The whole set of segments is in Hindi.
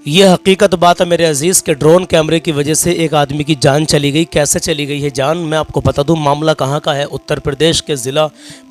ये हकीकत बात है मेरे अजीज़ के ड्रोन कैमरे की वजह से एक आदमी की जान चली गई। कैसे चली गई है जान, मैं आपको बता दूं। मामला कहाँ का है, उत्तर प्रदेश के ज़िला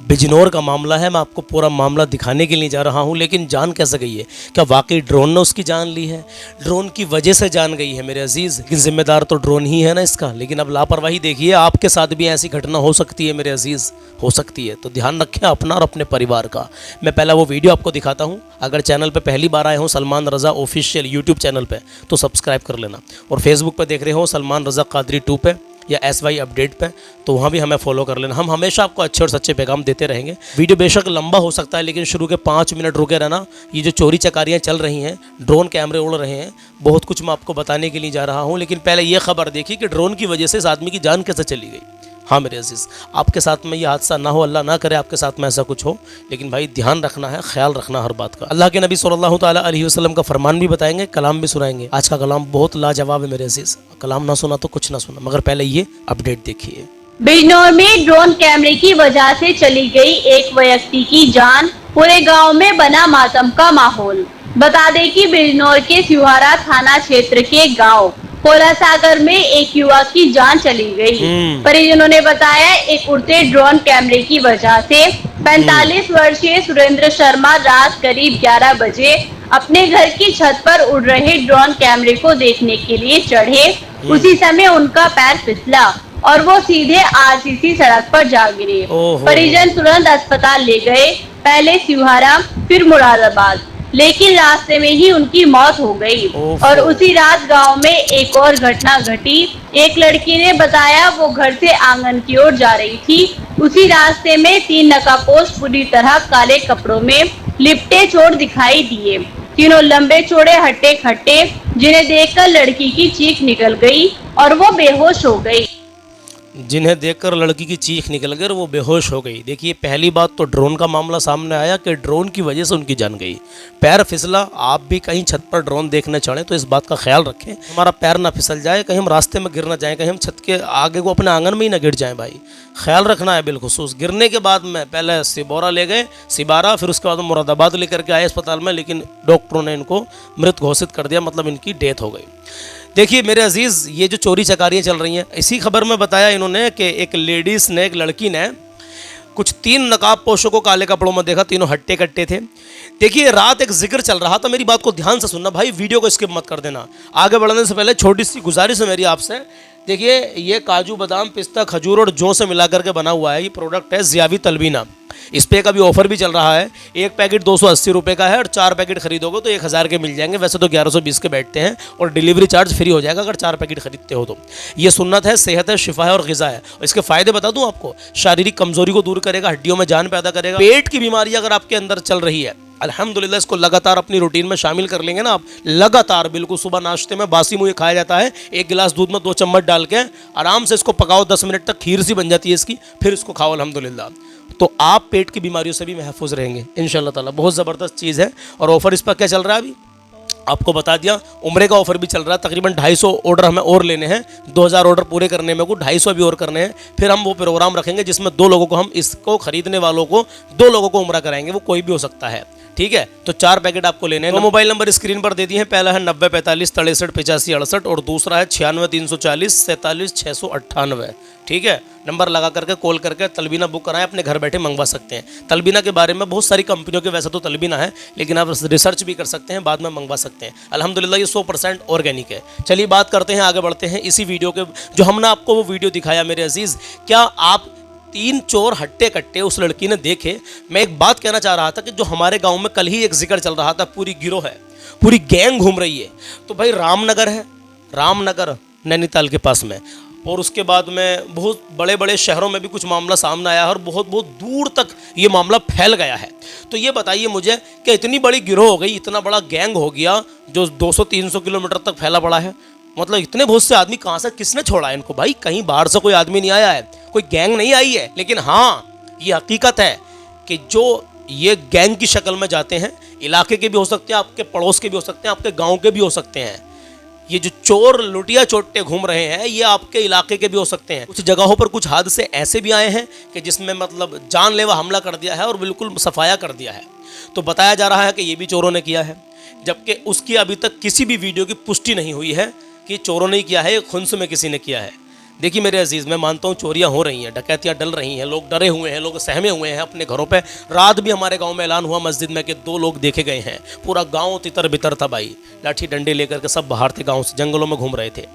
बिजनौर का मामला है। मैं आपको पूरा मामला दिखाने के लिए जा रहा हूं, लेकिन जान कैसे गई है? क्या वाकई ड्रोन ने उसकी जान ली है? ड्रोन की वजह से जान गई है मेरे अजीज़, लेकिन ज़िम्मेदार तो ड्रोन ही है ना इसका। लेकिन अब लापरवाही देखिए, आपके साथ भी ऐसी घटना हो सकती है मेरे अजीज़, हो सकती है। तो ध्यान रखें अपना और अपने परिवार का। मैं पहला वो वीडियो आपको दिखाता हूँ। अगर चैनल पे पहली बार आए हो सलमान रज़ा ऑफिशियल यूट्यूब चैनल पे, तो सब्सक्राइब कर लेना। और फेसबुक पे देख रहे हो सलमान रज़ा कादरी 2 पे या SY अपडेट पे, तो वहाँ भी हमें फॉलो कर लेना। हम हमेशा आपको अच्छे और सच्चे पैगाम देते रहेंगे। वीडियो बेशक लंबा हो सकता है, लेकिन शुरू के 5 मिनट रुके रहना। ये जो चोरी चकारियाँ चल रही हैं, ड्रोन कैमरे उड़ रहे हैं, बहुत कुछ मैं आपको बताने के लिए जा रहा हूँ। लेकिन पहले ये खबर देखिए कि ड्रोन की वजह से इस आदमी की जान कैसे चली गई। हाँ मेरे अजीज़, आपके साथ में ये हादसा ना हो, अल्लाह ना करे आपके साथ में ऐसा कुछ हो, लेकिन भाई ध्यान रखना है, ख्याल रखना हर बात का। अल्लाह के नबी सल्लल्लाहु ताला अलैहि वसल्लम का फरमान भी बताएंगे, कलाम भी सुनाएंगे। आज का कलाम बहुत लाजवाब है मेरे अजीज़। कलाम ना सुना तो कुछ ना सुना, मगर पहले ये अपडेट देखिए। बिजनौर में ड्रोन कैमरे की वजह से चली गई एक व्यक्ति की जान, पूरे गांव में बना मातम का माहौल। बता दें कि बिजनौर के सिहारा थाना क्षेत्र के गांव कोला सागर में एक युवक की जान चली गई। परिजनों ने बताया, एक उड़ते ड्रोन कैमरे की वजह से 45 वर्षीय सुरेंद्र शर्मा रात करीब 11 बजे अपने घर की छत पर उड़ रहे ड्रोन कैमरे को देखने के लिए चढ़े। उसी समय उनका पैर फिसला और वो सीधे RCC सड़क पर जा गिरे। परिजन तुरंत अस्पताल ले गए, पहले सिहारा फिर मुरादाबाद, लेकिन रास्ते में ही उनकी मौत हो गई। और उसी रात गांव में एक और घटना घटी। एक लड़की ने बताया, वो घर से आंगन की ओर जा रही थी। उसी रास्ते में 3 नकाबपोश पूरी तरह काले कपड़ों में लिपटे चोर दिखाई दिए। तीनों लंबे चौड़े हट्टे खट्टे, जिन्हें देखकर लड़की की चीख निकल गई और वो बेहोश हो गई। जिन्हें देखकर लड़की की चीख निकल गई और वो बेहोश हो गई। देखिए, पहली बात तो ड्रोन का मामला सामने आया कि ड्रोन की वजह से उनकी जान गई। पैर फिसला। आप भी कहीं छत पर ड्रोन देखने चढ़े तो इस बात का ख्याल रखें, हमारा पैर ना फिसल जाए, कहीं हम रास्ते में गिर ना जाएं, कहीं हम छत के आगे को अपने आंगन में ही ना गिर जाएं। भाई ख्याल रखना है बिलखुसूस। गिरने के बाद में पहले सिबौरा ले गए, सिबारा, फिर उसके बाद मुरादाबाद लेकर के आए अस्पताल में, लेकिन डॉक्टरों ने इनको मृत घोषित कर दिया, मतलब इनकी डेथ हो गई। देखिए मेरे अजीज़, ये जो चोरी चकारियाँ चल रही हैं, इसी खबर में बताया इन्होंने कि एक लेडीज़ ने, एक लड़की ने कुछ 3 नकाबपोशों को काले कपड़ों में देखा। तीनों हट्टे कट्टे थे। देखिए, रात एक जिक्र चल रहा था। मेरी बात को ध्यान से सुनना भाई, वीडियो को स्किप मत कर देना। आगे बढ़ने से पहले छोटी सी गुजारिश है मेरी आपसे। देखिए, ये काजू बादाम पिस्ता खजूर और जौ से मिला करके बना हुआ है। ये प्रोडक्ट है ज़ियावी तलबीना। इस पे कभी ऑफर भी चल रहा है। एक पैकेट 280 रुपये का है और 4 पैकेट खरीदोगे तो 1000 के मिल जाएंगे। वैसे तो 1120 के बैठते हैं और डिलीवरी चार्ज फ्री हो जाएगा अगर 4 पैकेट खरीदते हो तो। ये सुन्नत है, सेहत है, शिफा है और ग़िज़ा है। और इसके फ़ायदे बता दूं आपको, शारीरिक कमजोरी को दूर करेगा, हड्डियों में जान पैदा करेगा। पेट की बीमारी अगर आपके अंदर चल रही है, अल्हम्दुलिल्लाह, इसको लगातार अपनी रूटीन में शामिल कर लेंगे ना आप, लगातार बिल्कुल सुबह नाश्ते में बासी मुँह खाया जाता है। 1 गिलास दूध में 2 चम्मच डाल के आराम से इसको पकाओ, 10 मिनट तक खीर सी बन जाती है इसकी, फिर इसको खाओ अल्हम्दुलिल्लाह, तो आप पेट की बीमारियों से भी महफूज रहेंगे इंशाअल्लाह ताला। बहुत ज़बरदस्त चीज़ है। और ऑफ़र इस पर क्या चल रहा है अभी आपको बता दिया। उम्रे का ऑफर भी चल रहा है। तकरीबन 250 ऑर्डर हमें और लेने हैं। 2000 ऑर्डर पूरे करने में को 250 भी और करने हैं। फिर हम वो प्रोग्राम रखेंगे जिसमें 2 लोगों को, हम इसको खरीदने वालों को 2 लोगों को उम्रा कराएंगे। वो कोई भी हो सकता है, ठीक है। तो 4 पैकेट आपको लेने हैं। 2 मोबाइल नंबर स्क्रीन पर दे दिए हैं। पहला है 90 45 63 85 68 और दूसरा है 96 340 47 698, ठीक है। नंबर लगा करके कॉल करके तलबीना बुक कराएं, अपने घर बैठे मंगवा सकते हैं। तलबीना के बारे में बहुत सारी कंपनियों के वैसे तो तलबीना है, लेकिन आप रिसर्च भी कर सकते हैं, बाद में मंगवा सकते हैं। अल्हम्दुलिल्लाह ये 100% ऑर्गेनिक है। चलिए बात करते हैं, आगे बढ़ते हैं इसी वीडियो के। जो हमने आपको वो वीडियो दिखाया मेरे अजीज़, क्या आप 3 चोर हट्टे कट्टे उस लड़की ने देखे? मैं एक बात कहना चाह रहा था कि जो हमारे गांव में कल ही एक जिक्र चल रहा था, पूरी गिरोह है, पूरी गैंग घूम रही है। तो भाई रामनगर है, रामनगर नैनीताल के पास में, और उसके बाद में बहुत बड़े बड़े शहरों में भी कुछ मामला सामने आया है और बहुत बहुत दूर तक ये मामला फैल गया है। तो ये बताइए मुझे कि इतनी बड़ी गिरोह हो गई, इतना बड़ा गैंग हो गया जो 200-300 किलोमीटर तक फैला पड़ा है। मतलब इतने बहुत से आदमी कहाँ से, किसने छोड़ा है इनको? भाई कहीं बाहर से कोई आदमी नहीं आया है, कोई गैंग नहीं आई है। लेकिन हाँ, ये हकीकत है कि जो ये गैंग की शक्ल में जाते हैं, इलाके के भी हो सकते हैं, आपके पड़ोस के भी हो सकते हैं, आपके गाँव के भी हो सकते हैं। ये जो चोर लुटिया चोटे घूम रहे हैं, ये आपके इलाके के भी हो सकते हैं। कुछ जगहों पर कुछ हादसे ऐसे भी आए हैं कि जिसमें मतलब जानलेवा हमला कर दिया है और बिल्कुल सफाया कर दिया है। तो बताया जा रहा है कि ये भी चोरों ने किया है। जबकि उसकी अभी तक किसी भी वीडियो की पुष्टि नहीं हुई है कि चोरों ने किया है, खुन्स में किसी ने किया है। देखिए मेरे अजीज़, मैं मानता हूँ चोरियाँ हो रही हैं, डकैतियाँ डल रही हैं, लोग डरे हुए हैं, लोग सहमे हुए हैं अपने घरों पे। रात भी हमारे गांव में ऐलान हुआ मस्जिद में कि 2 लोग देखे गए हैं। पूरा गांव तितर बितर था भाई, लाठी डंडे लेकर के सब बाहर थे, गांव से जंगलों में घूम रहे थे।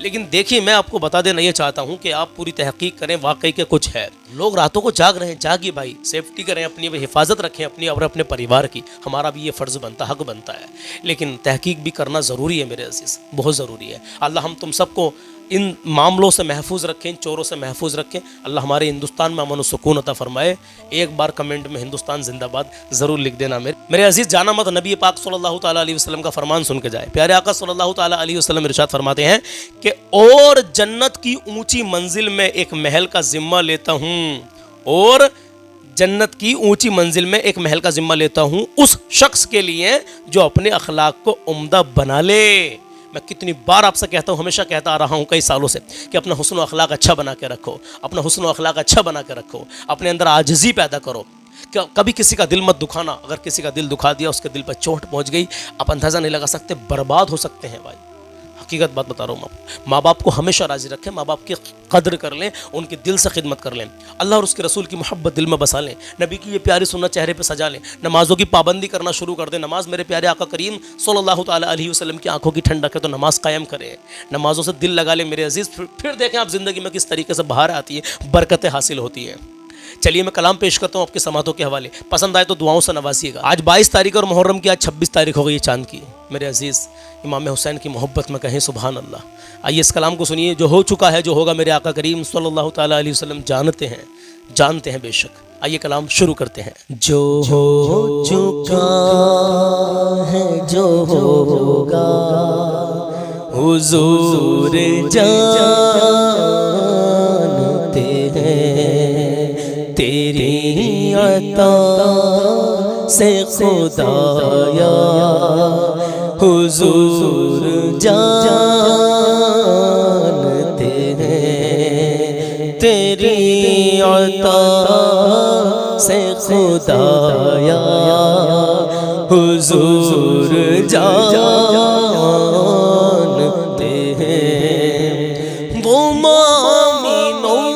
लेकिन देखिए, मैं आपको बता देना ये चाहता हूँ कि आप पूरी तहकीक करें, वाकई के कुछ है। लोग रातों को जाग रहे हैं, जागिए भाई, सेफ्टी करें, अपनी हिफाजत रखें अपनी और अपने परिवार की। हमारा भी ये फ़र्ज़ बनता, हक बनता है। लेकिन तहकीक भी करना ज़रूरी है मेरे अजीज़, बहुत ज़रूरी है। अल्लाह हम तुम सबको इन मामलों से महफूज रखें, इन चोरों से महफूज रखें। अल्लाह हमारे हिंदुस्तान में अमन और सुकून अता फरमाए। एक बार कमेंट में हिंदुस्तान जिंदाबाद ज़रूर लिख देना। मेरे अजीज़, जाना मत, नबी पाक सल्लल्लाहु ताला अलैहि वसल्लम का फरमान सुन के जाए। प्यारे आका सल्लल्लाहु ताला अलैहि वसल्लम इरशाद फरमाते हैं कि और जन्नत की ऊंची मंजिल में एक महल का जिम्मा लेता हूँ, और जन्नत की ऊंची मंजिल में एक महल का जिम्मा लेता हूँ उस शख्स के लिए जो अपने अखलाक को उम्दा बना ले। मैं कितनी बार आपसे कहता हूँ, हमेशा कहता आ रहा हूँ कई सालों से कि अपना हुस्न व अखलाक अच्छा बना के रखो, अपना हुस्न व अखलाक अच्छा बना के रखो, अपने अंदर आजिज़ी पैदा करो। कभी किसी का दिल मत दुखाना। अगर किसी का दिल दुखा दिया, उसके दिल पर चोट पहुँच गई, आप अंदाज़ा नहीं लगा सकते, बर्बाद हो सकते हैं भाई। हकीकत बात बता रहा हूँ मैं। माँ बाप को हमेशा राज़ी रखें, माँ बाप की कदर कर लें, उनके दिल से खिदमत कर लें, अल्लाह और उसके रसूल की मोहब्बत दिल में बसा लें, नबी की ये प्यारी सुन्नत चेहरे पे सजा लें, नमाज़ों की पाबंदी करना शुरू कर दें। नमाज मेरे प्यारे आका करीम सल्लल्लाहु ताला अलैहि वसल्लम की आंखों की ठंडक है, तो नमाज कायम करें, नमाज़ों से दिल लगा लें मेरे अजीज़। फिर देखें आप ज़िंदगी में किस तरीके से बाहर आती है, बरकतें हासिल होती हैं। चलिए मैं कलाम पेश करता हूँ आपके समातों के हवाले, पसंद आए तो दुआओं से नवाजिएगा। आज 22 तारीख और मुहर्रम की, आज 26 तारीख हो गई चांद की। मेरे अजीज़, इमाम हुसैन की मोहब्बत में कहें सुभान अल्लाह। आइए इस कलाम को सुनिए। जो हो चुका है, जो होगा, मेरे आका करीम सल्लल्लाहु ताला अलैहि वसल्लम जानते हैं बेशक। आइए कलाम शुरू करते हैं। जो हो चुका है, जो होगा, हुजूर जानते हैं, तेरी अता से खुदाया हुजूर जानते हैं, तेरी अता से खुदाया हुजूर जानते हैं। वो मोमिनों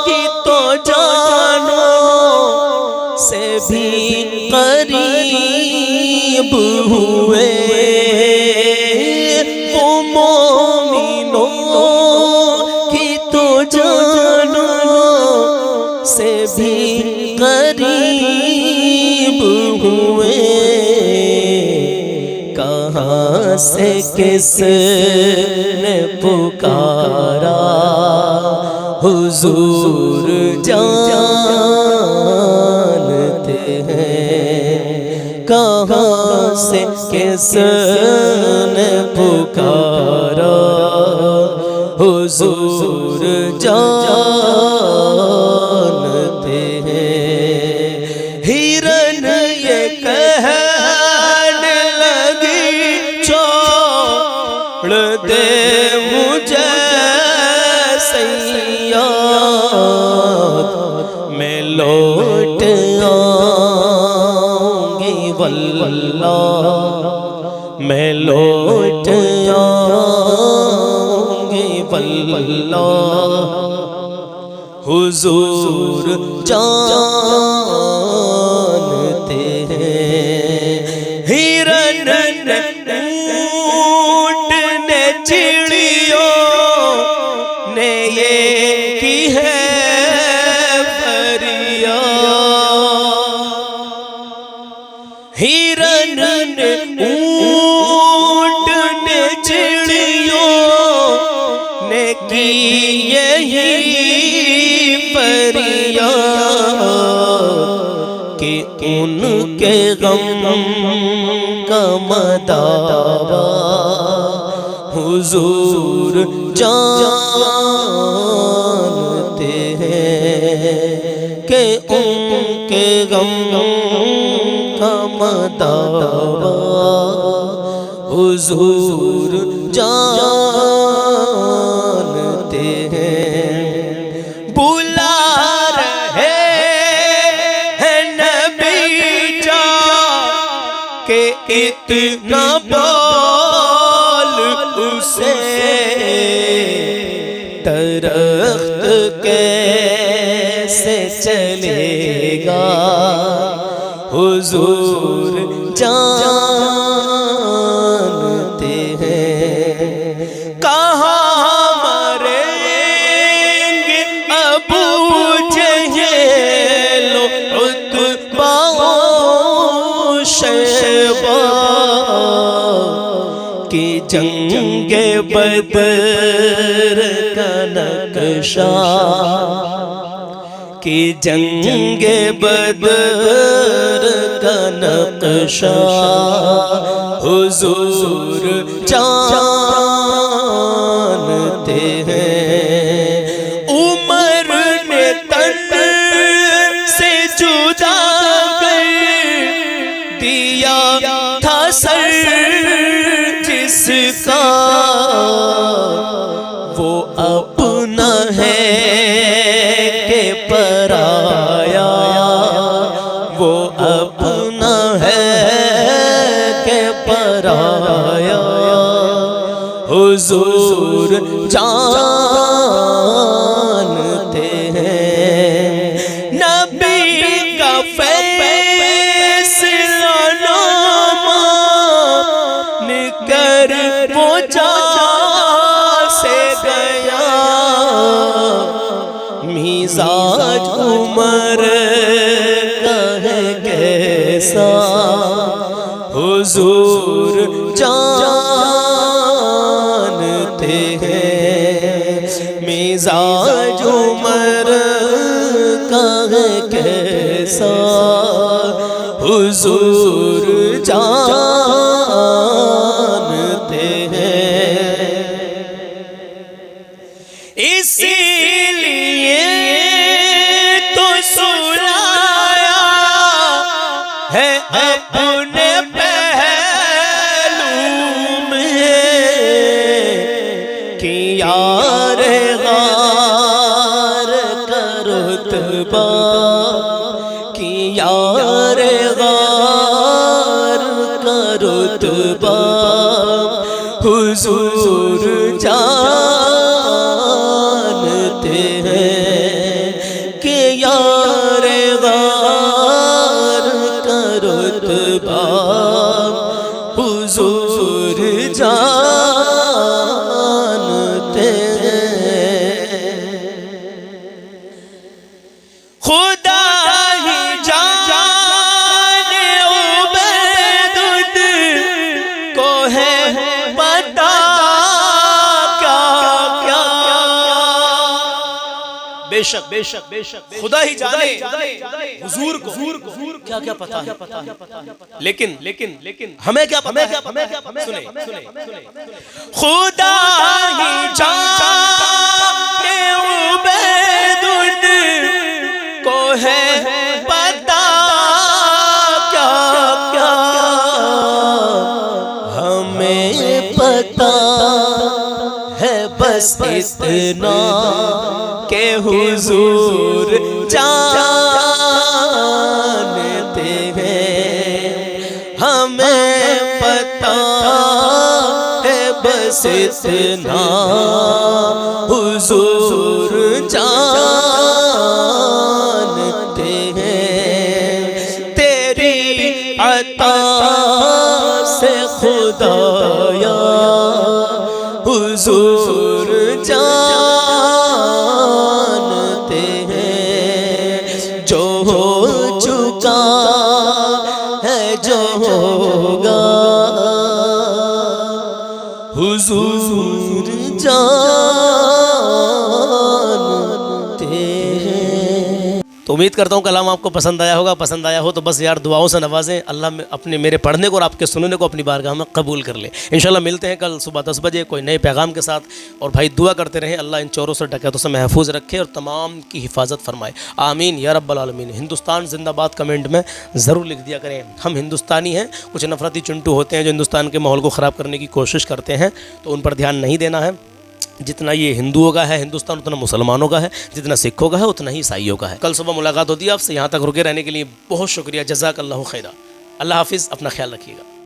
की तो जानो से भी करीब हुए, वो मोमिनों की तो जानो से भी करीब हुए। कहाँ से किसने पुकारा हुजूर जानते हैं, कहाँ से किसने पुकारा हुजूर जानते हैं। हिरन ये कहने लगी, छोड़ दे मुझे सैया, मैं लौट आऊंगी वल्लाह, मैं लौट आऊंगी वल्लाह, हुजूर जानते हैं। हिरन ऊंट ने चिड़ियों ने ये की है फरियाद, हिरन ऊंट ने चिड़ियों ने की यही फरियाद कि उनके गम का मदावा हुजूर जानते हैं, कि उनके गम का मदावा हुजूर जानते हैं। बुला रहे हैं नबी जा के कितना बोल उसे दरख्त कैसे चलेगा, हुजूर जानते हैं। कहाँ मरेंगे अबू जहल उतबा शैबा की जंग बदर का नक्शा, की जंग बदर का नक्शा हुजूर जानते हैं। उमर ने तन से जुदा कर दिया था सर जिसका, वो अपना है के पराया, वो अपना है के पराया हुजूर जानते हैं। नबी का फैसला मान कर वो जा से गया, मिजाज उमर का है कैसा, हुजूर जानते हैं। मिजाज उमर का है कैसा, हुजूर जानते हैं। इसीलिए तो सुलाया है अपने पहलू में कि यार गार का रुतबा, कि यार गार का रुतबा हुजूर जानते हैं। कि यार गार का रुतबा हुजूर जानते हैं। खुदा ही जाने उबैद को है पता क्या क्या, बेशक बेशक बेशक खुदा ही जाने हुजूर को क्या क्या पता है। लेकिन लेकिन लेकिन हमें क्या पता है? सुने सुने खुदा ही जाने उबैद को है पता क्या क्या, हमें पता है बस इतना के हुजूर जानते हैं। हमें पता है बस इतना हुजूर जानते हैं। तेरी अता से खुदाया हुजूर जानते हैं। जो हो चुका है जो होगा हुजूर जानते हैं। तो उम्मीद करता हूँ कलाम आपको पसंद आया होगा। पसंद आया हो तो बस यार दुआओं से नवाजें। अल्लाह में अपने मेरे पढ़ने को और आपके सुनने को अपनी बारगाह में कबूल कर ले। इंशाल्लाह मिलते हैं कल सुबह 10 बजे कोई नए पैगाम के साथ। और भाई दुआ करते रहें अल्लाह इन चोरों से डकैतों से महफूज रखे और तमाम की हिफाजत फरमाए। आमीन या रब्बल आलमीन। हिंदुस्तान जिंदाबाद कमेंट में ज़रूर लिख दिया करें। हम हिंदुस्तानी हैं। कुछ नफरती चुंटू होते हैं जो हिंदुस्तान के माहौल को ख़राब करने की कोशिश करते हैं, तो उन पर ध्यान नहीं देना है। जितना ये हिंदुओं का है हिंदुस्तान उतना मुसलमानों का है, जितना सिखों का है उतना ही ईसाइयों का है। कल सुबह मुलाकात होती है आपसे। यहाँ तक रुके रहने के लिए बहुत शुक्रिया। जज़ाकल्लाहु खैरा। अल्लाह हाफिज़। अपना ख्याल रखिएगा।